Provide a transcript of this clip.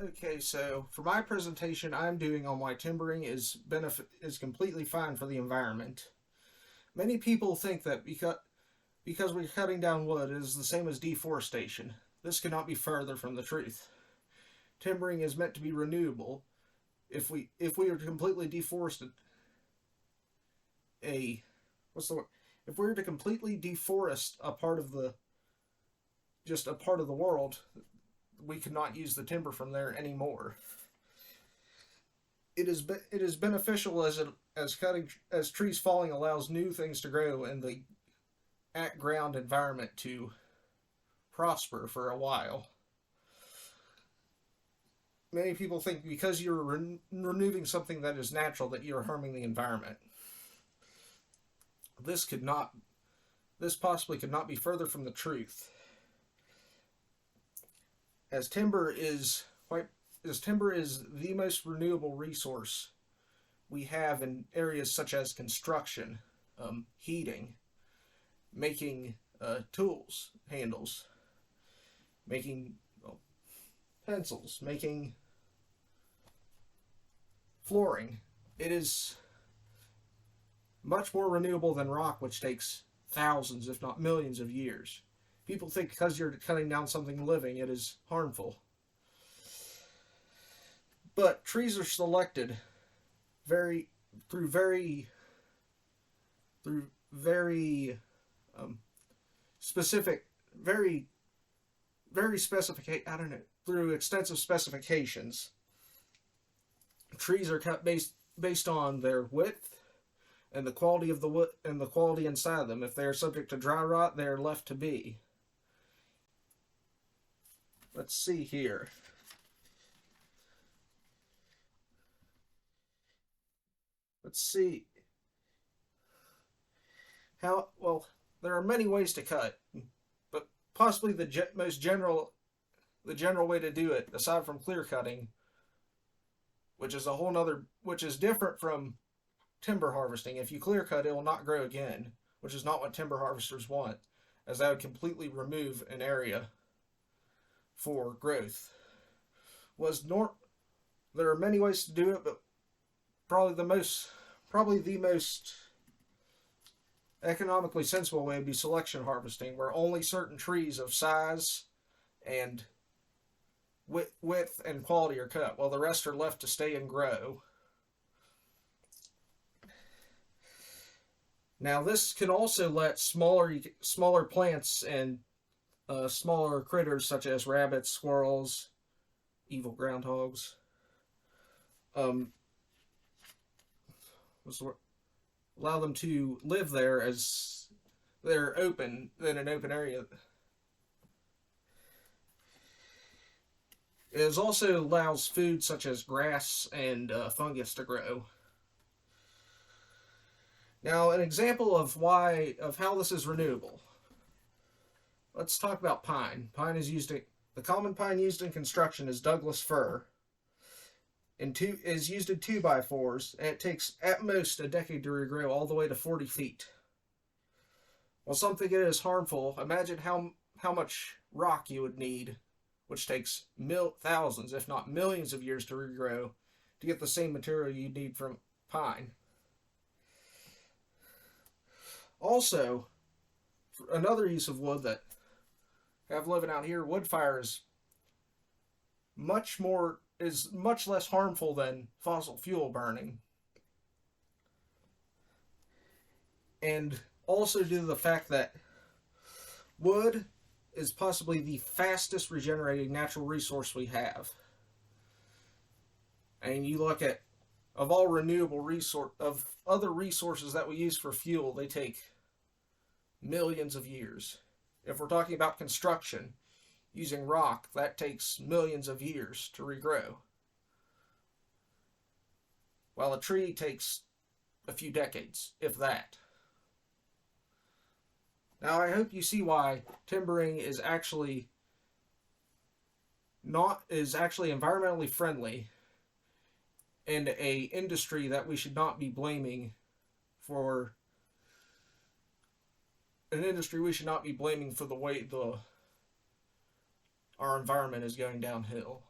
Okay, so for my presentation, I'm doing on why timbering is completely fine for the environment. Many people think that because we're cutting down wood is the same as deforestation. This could not be further from the truth. Timbering is meant to be renewable. If we were to completely deforest a what's the word? If we were to completely deforest a part of the just a part of the world, we could not use the timber from there anymore. It is beneficial as trees falling allows new things to grow and the at ground environment to prosper for a while. Many people think because you're removing something that is natural that you're harming the environment. This could not this possibly could not be further from the truth. As timber is quite as timber is the most renewable resource we have in areas such as construction, heating, making tools, handles, making pencils, making flooring. It is much more renewable than rock, which takes thousands, if not millions, of years. People think because you're cutting down something living, it is harmful. But trees are selected very through very through very specific, very specific. I don't know, through extensive specifications. Trees are cut based on their width and the quality of the wood and the quality inside them. If they are subject to dry rot, they are left to be. Let's see here. Let's see how well. There are many ways to cut, but possibly the general way to do it, aside from clear cutting, which is different from timber harvesting. If you clear cut, it will not grow again, which is not what timber harvesters want, as that would completely remove an area for growth. Was nor There are many ways to do it, but probably the most economically sensible way would be selection harvesting, where only certain trees of size and width and quality are cut, while the rest are left to stay and grow. Now, this can also let smaller plants and smaller critters such as rabbits, squirrels, evil groundhogs, um, allow them to live there as they're open in an open area. It also allows food such as grass and fungus to grow. Now, an example of how this is renewable. Let's talk about pine. The common pine used in construction is Douglas fir, and is used in 2x4s, and it takes at most a decade to regrow all the way to 40 feet. While some think it is harmful, imagine how much rock you would need, which takes thousands, if not millions, of years to regrow to get the same material you need from pine. Also, another use of wood that I have living out here, wood fire is much less harmful than fossil fuel burning. And also due to the fact that wood is possibly the fastest regenerating natural resource we have. And you look at of all renewable resource of other resources that we use for fuel, they take millions of years. If we're talking about construction, using rock, that takes millions of years to regrow. While a tree takes a few decades, if that. Now, I hope you see why timbering is actually environmentally friendly and a industry that we should not be blaming for the way our environment is going downhill.